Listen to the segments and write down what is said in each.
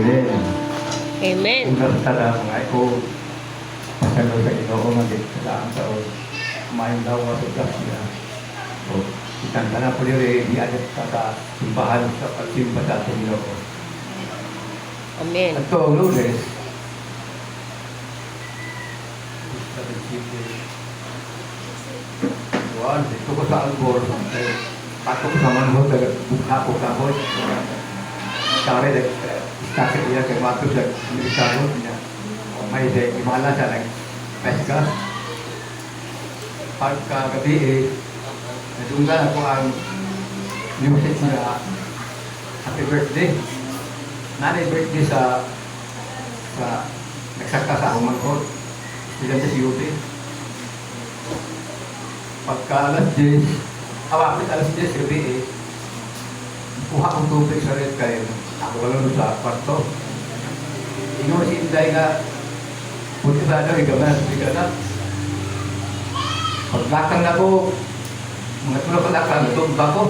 Amen. Amen. Kung nagtala mga iko, masalo sa Ginoo nga di sa taon, kumain daw ako sa siya. O, itanda na po rin, iadap sa simbahan sa pagsimba sa ating Ginoo. Amen. At ito, ang Lunes, dito ko sa Albor, patok sa manhod, bukha ko kahoy. Sabi, sakit niya kay Matos sa militaro niya. May imala siya nag-peska. Pagkagabi nadunggan ako ang music niya, happy birthday. Nanay birthday sa nagsakta sa akong manhod. Sila sa Yuti. Pagka alas 10, awapit alas 10 gabi kuha kong tubig sa red kayo. Ako ka lang sa kwarto. Ino si Inday nga, puti ba daw, ikaw na. Paglakang na ko, mga tulog ka lakang, natumba ko.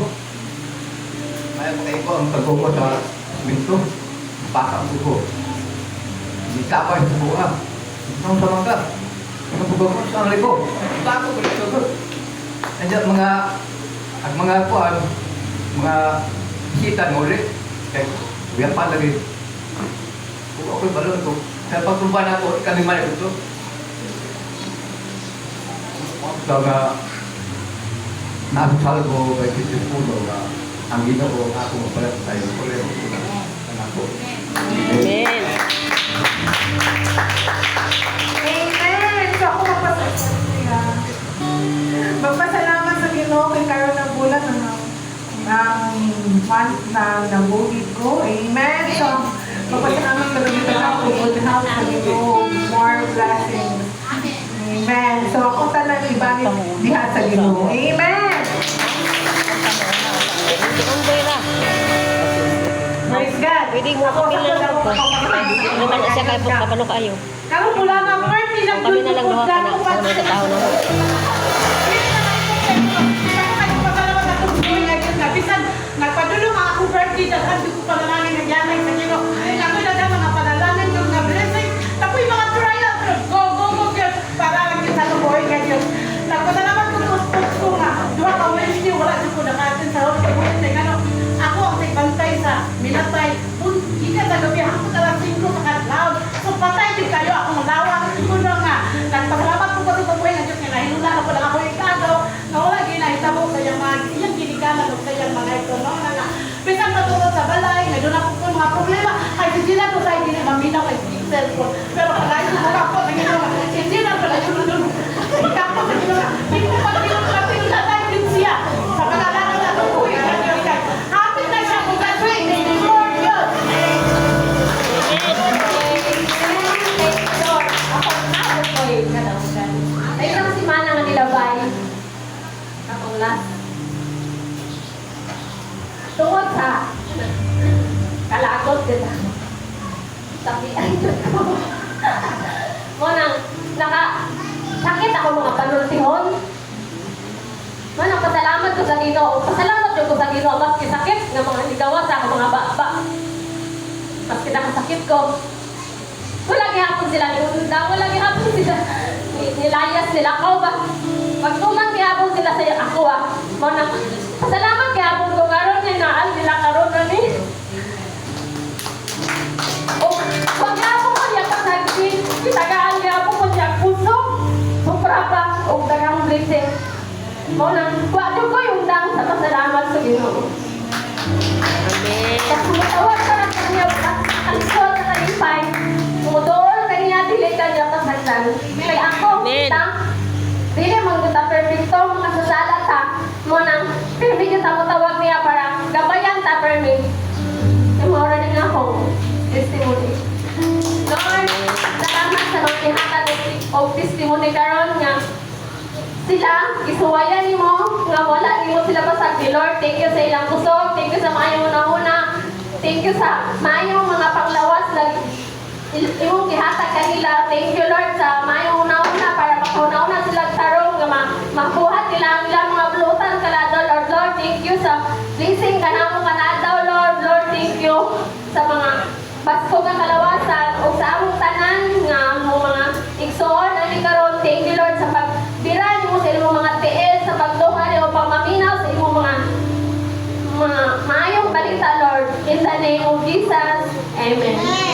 May mga ko ang tago ko sa minto. Baka ang buko. Hindi tapay sa buka. Itong sa mangga. Ang buko ko sa liko. Bako ko dito. Nandiyan mga kuan, mga kita ng ulit. Kaya biar pa lagi. Kung ako'y balon ko, sa pagtumba na ako, kami man ito. So nga, nasasal ko kay Kristo Puno na ang Ginoo ako mapalat tayo. Kulit ang ako. Amen. Amen! So ako magpasalamat sa Ginoo kay karon na bulan ng month na nabuhit ko. Amen! So, magpasalamat ka rin ako good health sa Ginoo. More blessings. Amen! So ako talaga ibalik diha sa Ginoo. Amen! Praise God! Pwede mo kami lang po. Naman na siya kayo po, kapano kayo. Karon mula na party ng Kami na lang doon ka na sa tao na. Bisan nagpadulong ang akong birthday dahil di ko panalangin ng yanay sa Ginoo. Ako na daw mga panalangin ng mga blessing. Ako'y mga trial. Go girl. Para lang yun sa luboy ganyan. Nagpasalamat ko ng ko nga. Duha ka Wednesday, wala din ko nakatin sa Holy Wednesday. Ako ang nagbantay sa minatay. Ika sa gabi, ako talang 5 sa kadlaw. So patay din kayo akong lawak. Kuno nga. Nagpasalamat ko pa rin sa buhay ng Diyos. Hinula na po lang ako ikagaw. Na wala ginahitabo sa iyang ginikanan o sa iyang mga ito. Pisang natulog sa balay. Ngayon ako po mga problema. Ay, hindi na po tayo hindi maminaw ay cellphone. Pero kalahin ko mga po. Hindi na pala yun doon. Ikaw po sa ginawa. Hindi ko pa tinula tayo din siya. Sa pag-alala na ito po. Hapit na siya kung gano'n. Lord God. Ay, lang si Mana nga nilabay. Akong last. Tungod sa kalagot kita. Sabi, ay, ko. Mo nang, sakit ako mga panultihon. Mo nang, pasalamat ko sa Ginoo. Pasalamat ko sa Ginoo. Maski sakit ng mga ligawa sa akong mga baba. Maski nakasakit ko. Wala gihapon sila niundang, wala gihapon sila nilayas nila ako ba? Pagtuman gihapon sila sa ako mo na salamat gihapon ko karon nga naal nila karon ni. O pag gihapon ko niya pasagdi, kitagaan gihapon ko niya puso. Sobra pa og daghang blessing. Mo na wa ko yung dang sa pasalamat sa Ginoo. Amen. Tawag ka na kanya ang suot na kalipay. Mudol kanya dili kanya pasagdan. Kay ako kita dili man kita perfecto makasasala ta mo nang permit ta mo tawag niya para gabayan ta permit. Mo ra din ako testimony. Lord, salamat sa mga kihatag og testimony karon nga sila isuwayan nimo nga wala nimo sila pasagdi. Lord, thank you sa ilang kusog, thank you sa maayong una-una, thank you sa maayong mga panglawas na imong gihatag kanila. Thank you Lord sa maayong una-una para makauna-una sila tarong nga mabuhat nila ang ilang mga bulutan kalado. Lord, thank you sa blessing kanamo kanadaw. Lord, thank you sa mga basko nga Amen.